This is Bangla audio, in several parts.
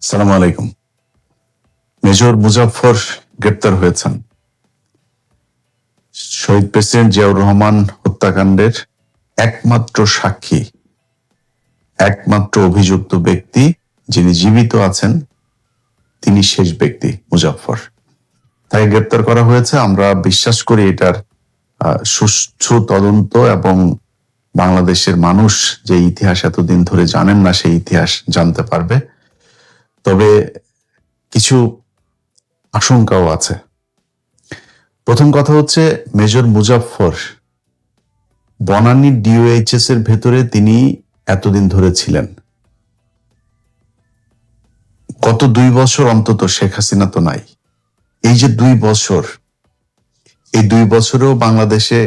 সালাম আলাইকুম। মেজর মুজাফফর গ্রেপ্তার হয়েছেন। শহীদ প্রেসিডেন্ট জিয়াউর রহমান হত্যাকাণ্ডের একমাত্র সাক্ষী, একমাত্র অভিযুক্ত ব্যক্তি যিনি জীবিত আছেন, তিনি শেষ ব্যক্তি মুজাফফর। তাই গ্রেপ্তার করা হয়েছে। আমরা বিশ্বাস করি এটার সুষ্ঠু তদন্ত এবং বাংলাদেশের মানুষ যে ইতিহাস এতদিন ধরে জানেন না সেই ইতিহাস জানতে পারবে। তবে কিছু আশঙ্কাও আছে। প্রথম কথা হচ্ছে, মেজর মুজাফফর বনানী ডিওএইচএস এর ভেতরে তিনি এতদিন ধরে ছিলেন। গত 2 বছর অন্তত শেখ হাসিনা তো নাই। এই যে 2 বছর, এই 2 বছরেও বাংলাদেশে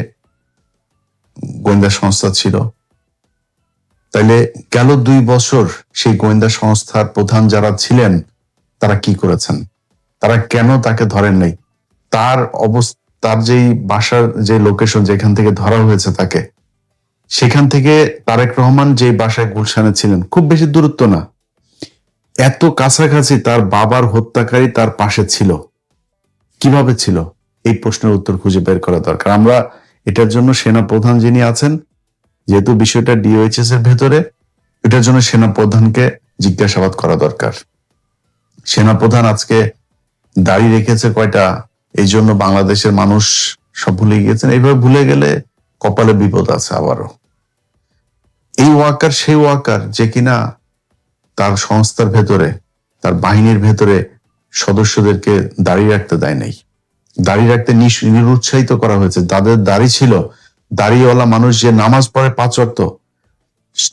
গোয়েন্দা সংস্থা ছিল। তাইলে গেল 2 বছর সেই গোয়েন্দা সংস্থার প্রধান যারা ছিলেন তারা কি করেছেন? তারা কেন তাকে ধরেন নাই? তার যেই বাসার যে লোকেশন যেখান থেকে ধরা হয়েছে তাকে, সেখান থেকে তারেক রহমান যে বাসায় গুলশানে ছিলেন, খুব বেশি দূরত্ব না, এত কাছাকাছি তার বাবার হত্যাকারী তার পাশে ছিল। কিভাবে ছিল? এই প্রশ্নের উত্তর খুঁজে বের করা দরকার। আমরা এটার জন্য সেনা প্রধান যিনি আছেন, যেহেতু বিষয়টা ডিওএইচএস এর ভেতরে, এটার জন্য সেনা প্রধানকে জিজ্ঞাসাবাদ করা দরকার। সেনা প্রধান আজকে দাড়ি রেখেছে কয়টা, এই জন্য বাংলাদেশের মানুষ সব ভুলে গিয়েছেন। এইভাবে ভুলে গেলে কপালে বিপদ আছে আবারও। এই ওয়াকার সেই ওয়াকার যে কিনা তার সংস্থার ভেতরে, তার বাহিনীর ভেতরে সদস্যদেরকে দাঁড়িয়ে রাখতে দেয় নাই। দাঁড়িয়ে রাখতে নিরুৎসাহিত করা হয়েছে। তাদের দাড়ি ছিল, দাড়িওয়ালা মানুষ যে নামাজ পড়ে 5 ওয়াক্ত,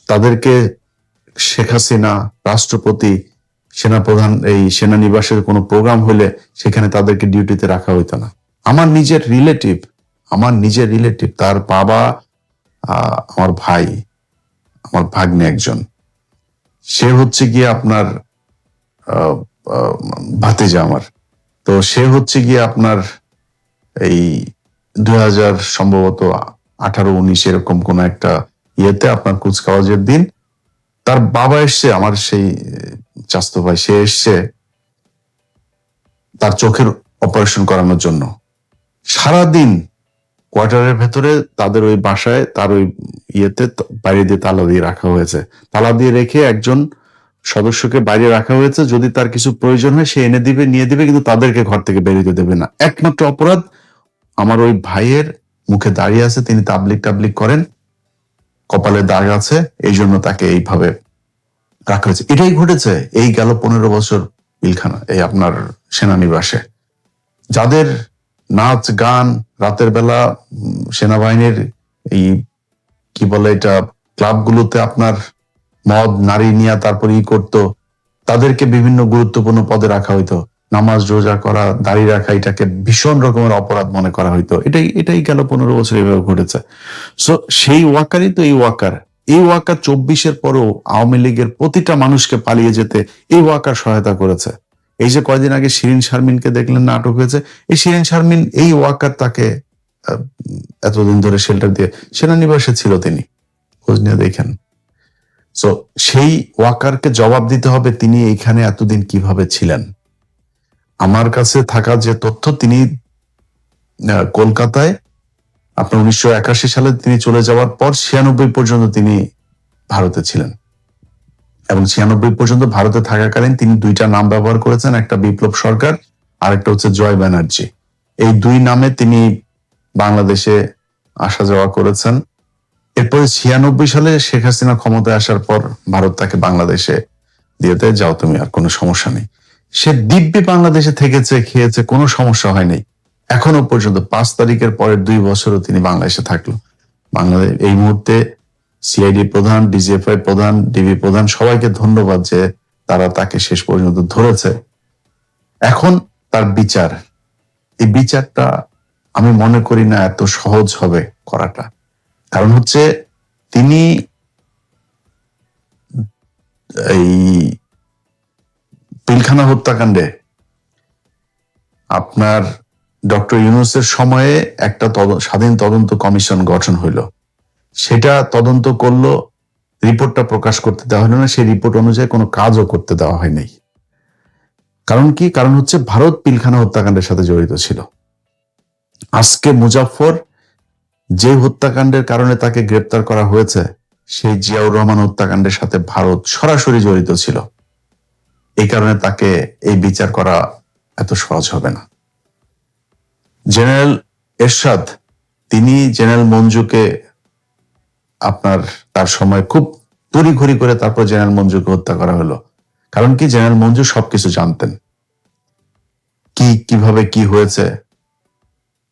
তাদেরকে শেখ হাসিনা, রাষ্ট্রপতি, সেনাপ্রধান এই সেনানিবাসের কোনো প্রোগ্রাম হলে সেখানে তাদেরকে ডিউটিতে রাখা হইতো না। আমার নিজের রিলেটিভ, তার বাবা আমার ভাই, আমার ভাগ্নে একজন, সে হচ্ছে গিয়ে আপনার ভাতিজা আমার। তো সে হচ্ছে গিয়ে আপনার এই 2000 সম্ভবত 18-19 এরকম কোন একটা ইয়েতে আপনার কুচকাওয়াজের দিন তার বাবা এসছে, আমার সেই চাচতো ভাই, সে এসছে তার চোখের অপারেশন করানোর জন্য। সারাদিন কোয়ার্টারের ভেতরে তাদের ওই বাসায়, তার ওই ইয়েতে বাইরে দিয়ে তালা দিয়ে রাখা হয়েছে। তালা দিয়ে রেখে একজন সদস্যকে বাইরে রাখা হয়েছে, যদি তার কিছু প্রয়োজন হয় সে এনে দিবে, নিয়ে দিবে, কিন্তু তাদেরকে ঘর থেকে বেরোতে দেবে না। একমাত্র অপরাধ আমার ওই ভাইয়ের মুখে দাঁড়িয়ে আছে, তিনি তাবলিগ করেন, কপালে দাগ আছে, এই জন্য তাকে এইভাবে রাখা হয়েছে। এটাই ঘটেছে এই গেল 15 বছর পিলখানা, এই আপনার সেনানিবাসে। যাদের নাচ গান রাতের বেলা সেনাবাহিনীর এই কি বলে এটা ক্লাবগুলোতে আপনার মদ নারী নিয়ে তারপরে করতো, তাদেরকে বিভিন্ন গুরুত্বপূর্ণ পদে রাখা হইতো। নামাজ রোজা করা, দাঁড়িয়ে রাখা, এটাকে ভীষণ রকমের অপরাধ মনে করা হইতো। এটাই গেল 15 বছর এভাবে ঘটেছে। সো সেই ওয়াকারই তো এই ওয়াকার। এই ওয়াকার 24-এর পরেও আওয়ামী লীগের প্রতিটা মানুষকে পালিয়ে যেতে এই ওয়াকার সহায়তা করেছে। এই যে কয়দিন আগে শিরিন শারমিনকে দেখলেন না, আটক হয়েছে, এই শিরিন শারমিন এই ওয়াকার তাকে এতদিন ধরে শেল্টার দিয়ে সেনানিবাসে ছিল, তিনি খোঁজ নিয়ে দেখেন। সো সেই ওয়াকারকে জবাব দিতে হবে তিনি এইখানে এতদিন কিভাবে ছিলেন। আমার কাছে থাকা যে তথ্য, তিনি কলকাতায় আপনার 1981 সালে তিনি চলে যাওয়ার পর 96 পর্যন্ত তিনি ভারতে ছিলেন, এবং 96 পর্যন্ত ভারতে থাকাকালীন তিনি 2টা নাম ব্যবহার করেছেন, একটা বিপ্লব সরকার আর একটা হচ্ছে জয় ব্যানার্জি। এই 2 নামে তিনি বাংলাদেশে আসা যাওয়া করেছেন। এরপরে 96 সালে শেখ হাসিনা ক্ষমতায় আসার পর ভারত তাকে বাংলাদেশে দিয়েতে, যাও তুমি, আর কোনো সমস্যা নেই। সে দিব্যি বাংলাদেশে থেকেছে, খেয়েছে, কোনো সমস্যা হয়নি এখনো পর্যন্ত। 5 তারিখের পরের 2 বছরও তিনি বাংলাদেশে থাকলো। বাংলাদেশ এই মুহূর্তে সিআইডি প্রধান, ডিজিএফআই প্রধান, ডিবি প্রধান, সবাইকে ধন্যবাদ যে তারা তাকে শেষ পর্যন্ত ধরেছে। এখন তার বিচার, এই বিচারটা আমি মনে করি না এত সহজ হবে করাটা। কারণ হচ্ছে তিনি এই পিলখানা হত্যাকাণ্ডে আপনার ডক্টর ইউনূসের সময়ে একটা স্বাধীন তদন্ত কমিশন গঠন হইল, সেটা তদন্ত করলো, রিপোর্টটা প্রকাশ করতে দেওয়া হলো না, সেই রিপোর্ট অনুযায়ী কোনো কাজও করতে দেওয়া হয় নাই। কারণ কি? কারণ হচ্ছে ভারত পিলখানা হত্যাকাণ্ডের সাথে জড়িত ছিল। আজকে মুজাফফর যে হত্যাকাণ্ডের কারণে তাকে গ্রেপ্তার করা হয়েছে, সেই জিয়াউর রহমান হত্যাকাণ্ডের সাথে ভারত সরাসরি জড়িত ছিল। এই কারণে তাকে এই বিচার করা এত সহজ হবে না। জেনারেল এরশাদ, তিনি জেনারেল মঞ্জুকে তার সময় খুব তড়িঘড়ি করে তারপর জেনারেল মঞ্জুকে হত্যা করা হলো। কারণ কি? জেনারেল মঞ্জু সবকিছু জানতেন, কিভাবে কি হয়েছে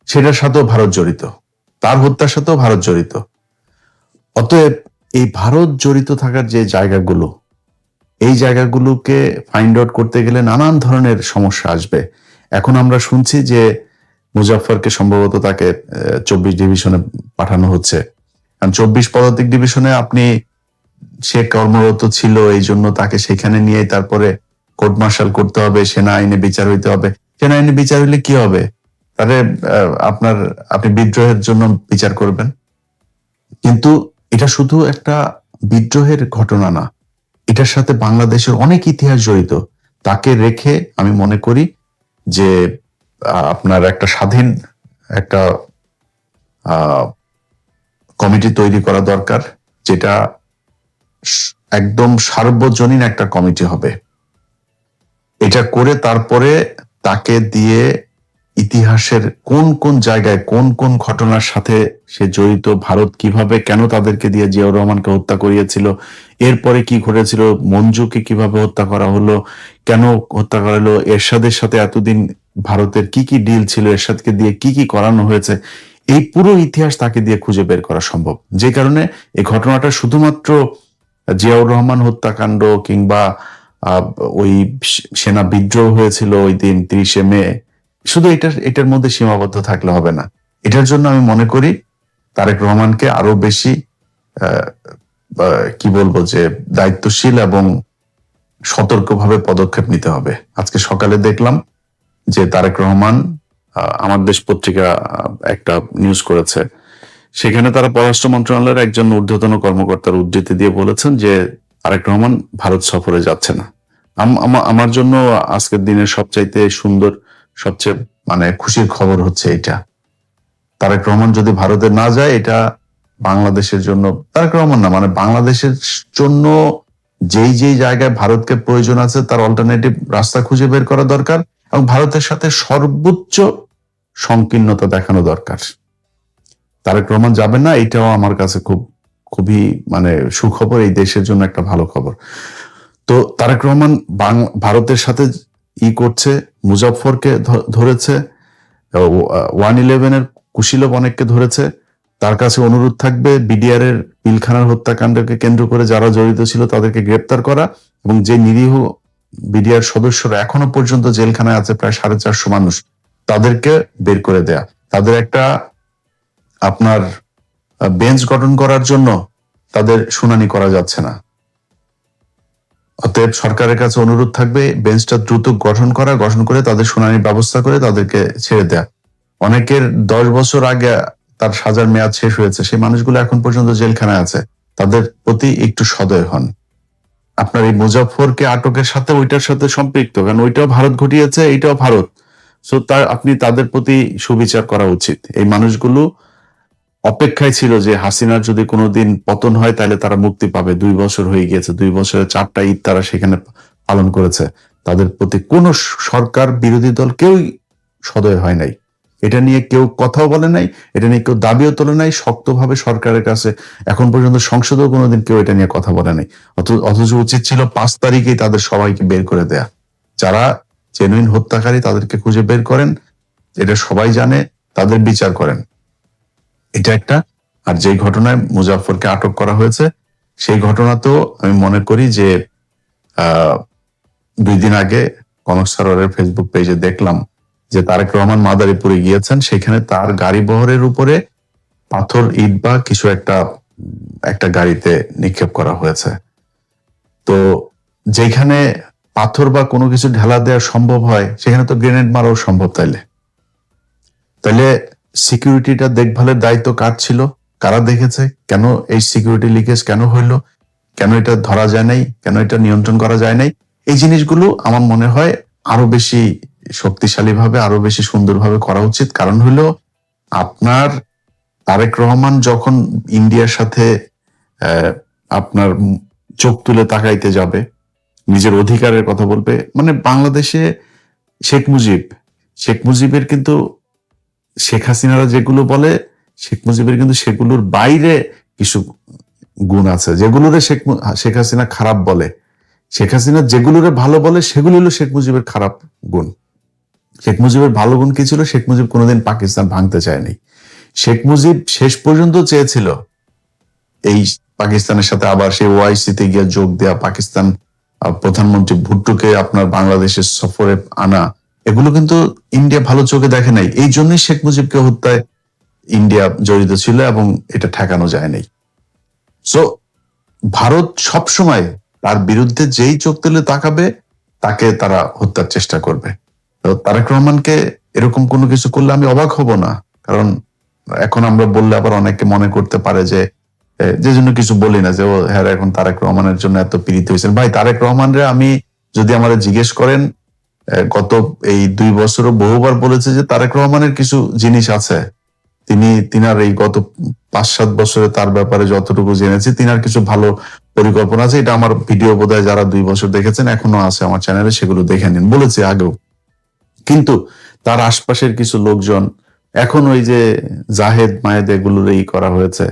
সেটার সাথেও ভারত জড়িত, তার হত্যার সাথেও ভারত জড়িত। অতএব এই ভারত জড়িত থাকার যে জায়গাগুলো, এই জায়গাগুলোকে ফাইন্ড আউট করতে গেলে নানান ধরনের সমস্যা আসবে। এখন আমরা শুনছি যে মুজাফফরকে সম্ভবত তাকে 24 ডিভিশনে পাঠানো হচ্ছে। কারণ 24 পদাতিক ডিভিশনে সে কর্মরত ছিল, এই জন্য তাকে সেখানে নিয়ে তারপরে কোর্ট মার্শাল করতে হবে, সেনা আইনে বিচার হইতে হবে। সেনা আইনে বিচার হইলে কি হবে? তাহলে আপনি বিদ্রোহের জন্য বিচার করবেন। কিন্তু এটা শুধু একটা বিদ্রোহের ঘটনা না, এটার সাথে বাংলাদেশের অনেক ইতিহাস জড়িত। তাকে রেখে আমি মনে করি যে আপনার একটা স্বাধীন একটা কমিটি তৈরি করা দরকার, যেটা একদম সার্বজনীন একটা কমিটি হবে। এটা করে তারপরে তাকে দিয়ে ইতিহাসের কোন কোন জায়গায় কোন কোন ঘটনার সাথে সে জড়িত, ভারত কিভাবে কেন তাদেরকে দিয়ে জিয়াউর রহমানকে হত্যা করিয়েছিল, এরপরে কি ঘটেছিল, মঞ্জুকে কিভাবে হত্যা করা হলো, কেন হত্যা করা হলো, এরশাদের সাথে এতদিন ভারতের কি কি ডিল ছিল, এরশাদকে দিয়ে কি কি করানো হয়েছে, এই পুরো ইতিহাস তাকে দিয়ে খুঁজে বের করা সম্ভব। যে কারণে এই ঘটনাটা শুধুমাত্র জিয়াউর রহমান হত্যাকাণ্ড কিংবা ওই সেনা বিদ্রোহ হয়েছিল ওই দিন 30 মে, শুধু এটার মধ্যে সীমাবদ্ধ থাকলে হবে না। এটার জন্য আমি মনে করি তারেক রহমানকে আরো বেশি কি বলবো যে দায়িত্বশীল এবং সতর্কভাবে পদক্ষেপ নিতে হবে। আজকে সকালে দেখলাম যে তারেক রহমান আমার দেশ পত্রিকা একটা নিউজ করেছে, সেখানে তারা পররাষ্ট্র মন্ত্রণালয়ের একজন ঊর্ধ্বতন কর্মকর্তার উদ্ধৃতি দিয়ে বলেছেন যে তারেক রহমান ভারত সফরে যাচ্ছে না। আমার জন্য আজকের দিনের সবচাইতে সুন্দর, সবচেয়ে খুশির খবর হচ্ছে এটা। তারেক রহমান যদি ভারতে না যায়, এটা বাংলাদেশের জন্য, তারেক রহমান না বাংলাদেশের জন্য যেই জায়গায় ভারতকে প্রয়োজন আছে তার অল্টারনেটিভ রাস্তা খুঁজে বের করা দরকার এবং ভারতের সাথে সর্বোচ্চ সংকীর্ণতা দেখানো দরকার। তারেক রহমান যাবেন না, এটাও আমার কাছে খুবই সুখবর, এই দেশের জন্য একটা ভালো খবর। তো তারেক রহমান ভারতের সাথে করছে, মুজাফফরকে ধরেছে, 111 কুশীলব অনেককে ধরেছে। তার কাছে অনুরোধ থাকবে বিডিআর এর পিলখানার হত্যাকাণ্ডকে কেন্দ্র করে যারা জড়িত ছিল তাদেরকে গ্রেপ্তার করা এবং যে নিরীহ বিডিআর সদস্যরা এখনো পর্যন্ত জেলখানায় আছে, প্রায় 450 মানুষ, তাদেরকে বের করে দেয়া। তাদের একটা বেঞ্চ গঠন করার জন্য তাদের শুনানি করা যাচ্ছে না। অতএব সরকারের কাছে অনুরোধ থাকবে বেঞ্চটা দ্রুত গঠন করে তাদের শুনানির ব্যবস্থা করে তাদেরকে ছেড়ে দেয়া। অনেকের 10 বছর আগে তার সাজার মেয়াদ শেষ হয়েছে, সেই মানুষগুলো এখন পর্যন্ত জেলখানায় আছে, তাদের প্রতি একটু সদয় হন। আপনার এই মুজাফফরকে আটকের সাথে ওইটার সাথে সম্পৃক্ত, কারণ ওইটাও ভারত ঘটিয়েছে, এইটাও ভারত। সো আপনি তাদের প্রতি সুবিচার করা উচিত। এই মানুষগুলো অপেক্ষায় ছিল যে হাসিনার যদি কোনোদিন পতন হয় তাহলে তারা মুক্তি পাবে। 2 বছর হয়ে গিয়েছে, 2 বছরে 4টা ঈদ তারা সেখানে পালন করেছে। তাদের প্রতি কোনো সরকার বিরোধী দল কেউই সদয় হয় নাই, এটা নিয়ে কেউ কথাও বলে নাই, এটা নিয়ে কেউ দাবিও তোলে নাই শক্তভাবে সরকারের কাছে। এখন পর্যন্ত সংসদেও কোনোদিন কেউ এটা নিয়ে কথা বলে নাই। অথচ উচিত ছিল 5 তারিখেই তাদের সবাইকে বের করে দেয়া। যারা জেনুইন হত্যাকারী তাদেরকে খুঁজে বের করেন, এটা সবাই জানে, তাদের বিচার করেন। এটা একটা। আর যে ঘটনায় মুজাফফরকে আটক করা হয়েছে, সেই ঘটনাতেও আমি মনে করি যে 2 দিন আগে কনক সরোয়ারের ফেসবুক পেজে দেখলাম যে তারেক রহমান মাদারীপুরে গিয়েছেন, সেখানে তার গাড়ি বহরের উপরে পাথর, ইট বা কিছু একটা গাড়িতে নিক্ষেপ করা হয়েছে। তো যেখানে পাথর বা কোনো কিছু ঢেলা দেওয়া সম্ভব হয়, সেখানে তো গ্রেনেড মারাও সম্ভব। তাইলে সিকিউরিটিটা দেখভালের দায়িত্ব কার ছিল, কারা দেখেছে, কেন এই সিকিউরিটি লিকেজ কেন হইলো, কেন এটা ধরা যায় নাই, কেন এটা নিয়ন্ত্রণ করা যায় নাই, এই জিনিসগুলো আমার মনে হয় আরো বেশি শক্তিশালীভাবে, আরো বেশি সুন্দরভাবে করা উচিত। কারণ হলো আপনার তারেক রহমান যখন ইন্ডিয়ার সাথে আপনার চোখ তুলে তাকাইতে যাবে, নিজের অধিকারের কথা বলবে, মানে বাংলাদেশে শেখ মুজিবের কিন্তু শেখ হাসিনারা যেগুলো বলে, শেখ মুজিবের কিন্তু সেগুলোর বাইরে কিছু গুণ আছে যেগুলোরে শেখ হাসিনা খারাপ বলে। শেখ হাসিনা যেগুলোরে ভালো বলে সেগুলো হলো শেখ মুজিবের খারাপ গুণ। শেখ মুজিবের ভালো গুণ কি ছিল? শেখ মুজিব কোনোদিন পাকিস্তান ভাঙতে চায়নি। শেখ মুজিব শেষ পর্যন্ত চেয়েছিল এই পাকিস্তানের সাথে আবার সেই ওআইসিতে গিয়ে যোগ দেয়া, পাকিস্তান প্রধানমন্ত্রী ভুট্টোকে আপনার বাংলাদেশের সফরে আনা, এগুলো কিন্তু ইন্ডিয়া ভালো চোখে দেখে নাই। এই জন্যই শেখ মুজিবকে হত্যায় ইন্ডিয়া জড়িত ছিল এবং এটা ঠেকানো যায় নাই। সো ভারত সবসময় তার বিরুদ্ধে যেই চোখ তুলে তাকাবে তাকে তারা হত্যার চেষ্টা করবে। তো তারেক রহমানকে এরকম কোনো কিছু করলে আমি অবাক হব না। কারণ এখন আমরা বললে আবার অনেকে মনে করতে পারে যে জন্য কিছু বলি না, যে ও হ্যাঁ এখন তারেক রহমানের জন্য এত পীড়িত হয়েছেন। ভাই, তারেক রহমানরে আমি যদি আমার জিজ্ঞেস করেন, গত এই 2 বছরও বহুবার বলেছে যে তারেক রহমানের কিছু জিনিস আছে, তিনার এই গত 5-7 বছরে তার ব্যাপারে যতটুকু জেনেছি, তিনার কিছু ভালো পরিকল্পনা আছে। এটা আমার ভিডিও বোধহয় যারা 2 বছর দেখেছেন এখনো আছে আমার চ্যানেলে, সেগুলো দেখে নিন, বলেছি আগেও। কিন্তু তার আশপাশের কিছু লোকজন এখন ওই যে জাহেদ মাহেদ এগুলোর করা হয়েছে,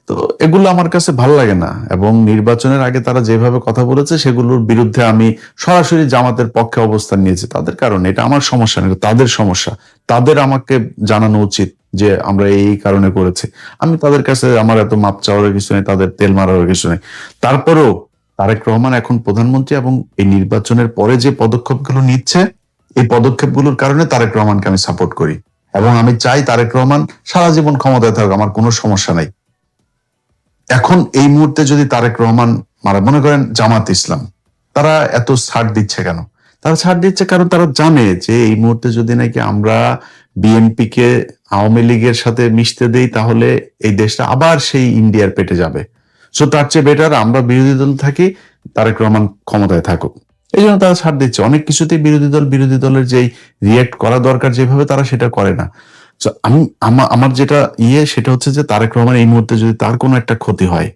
তো এগুলো আমার কাছে ভালো লাগে না। এবং নির্বাচনের আগে তারা যেভাবে কথা বলেছে সেগুলোর বিরুদ্ধে আমি সরাসরি জামাতের পক্ষে অবস্থান নিয়েছি। তাদের কারণে, এটা আমার সমস্যা নেই, তাদের সমস্যা। তাদের আমাকে জানানো উচিত যে আমরা এই কারণে করেছি। আমি তাদের কাছে আমার এত মাপ চাওয়ার কিছু নেই, তাদের তেল মারার কিছু নেই। তারপরেও তারেক রহমান এখন প্রধানমন্ত্রী এবং এই নির্বাচনের পরে যে পদক্ষেপগুলো নিচ্ছে, এই পদক্ষেপগুলোর কারণে তারেক রহমানকে আমি সাপোর্ট করি এবং আমি চাই তারেক রহমান সারা জীবন ক্ষমতায় থাকুক, আমার কোনো সমস্যা নাই। এখন এই মুহূর্তে যদি তারেক রহমান মনে করেন জামাত ইসলাম, তারা এত ছাড় দিচ্ছে কেন? তারা ছাড় দিচ্ছে কারণ তারা জানে যে এই মুহূর্তে যদি নাকি আমরা বিএনপি কে আওয়ামী লীগের সাথে মিশতে দেই, তাহলে এই দেশটা আবার সেই ইন্ডিয়ার পেটে যাবে। সো তার চেয়ে বেটার আমরা বিরোধী দল থাকি, তারেক রহমান ক্ষমতায় থাকুক। এই জন্য তারা ছাড় দিচ্ছে। অনেক কিছুতেই বিরোধী দলের যেই রিয়েক্ট করা দরকার যেভাবে, তারা সেটা করে না। আমি আমার যেটা সেটা হচ্ছে যে তারেক রহমান এই মুহূর্তে যদি তার কোনো একটা ক্ষতি হয়,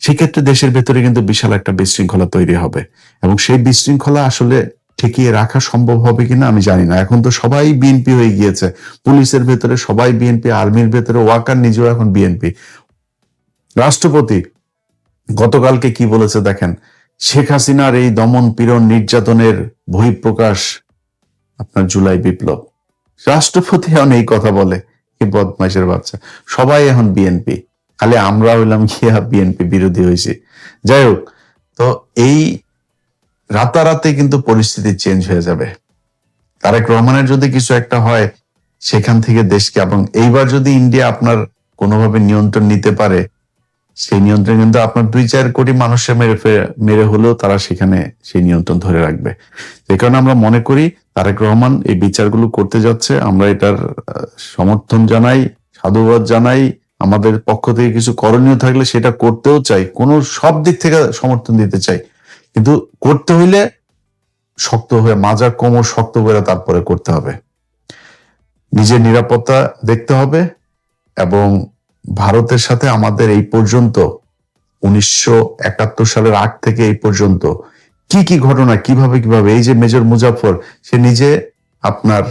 সেক্ষেত্রে দেশের ভেতরে কিন্তু বিশাল একটা বিশৃঙ্খলা তৈরি হবে এবং সেই বিশৃঙ্খলা আসলে ঠেকিয়ে রাখা সম্ভব হবে কিনা আমি জানি না। এখন তো সবাই বিএনপি হয়ে গিয়েছে, পুলিশের ভেতরে সবাই বিএনপি, আর্মির ভেতরে ওয়াকার নিজেও এখন বিএনপি। রাষ্ট্রপতি গতকালকে কি বলেছে দেখেন, শেখ হাসিনার এই দমন পীড়ন নির্যাতনের বহিঃপ্রকাশ আপনার জুলাই বিপ্লব। রাষ্ট্রপতি এখন এই কথা বলে, কি বদমাইশের বাচ্চা। সবাই এখন বিএনপি, খালি আমরা হইলাম গিয়া বিএনপি বিরোধী হয়েছি। যাই হোক, তো এই রাতারাতি কিন্তু পরিস্থিতি চেঞ্জ হয়ে যাবে। তারেক রহমানের যদি কিছু একটা হয় সেখান থেকে দেশকে, এবং এইবার যদি ইন্ডিয়া আপনার কোনোভাবে নিয়ন্ত্রণ নিতে পারে, সেই নিয়ন্ত্রণ কিন্তু আপনার 2-4 কোটি মানুষের মেরে হলেও তারা সেখানে সেই নিয়ন্ত্রণ ধরে রাখবে। যে কারণে আমরা মনে করি তারেক রহমান এই বিচারগুলো করতে যাচ্ছে, আমরা এটার সমর্থন জানাই, সাধুবাদ জানাই। আমাদের পক্ষ থেকে কিছু করণীয় থাকলে সেটা করতেও চাই, সব দিক থেকে সমর্থন দিতে চাই, কিন্তু করতে হইলে শক্ত হয়ে, মাজার কোমর শক্ত করে তারপরে করতে হবে। নিজের নিরাপত্তা দেখতে হবে এবং ভারতের সাথে আমাদের এই পর্যন্ত 1971 সালের আগ থেকে এই পর্যন্ত কি কি ঘটনা, কিভাবে এই যে মেজর মুজাফর, সে নিজে আপনার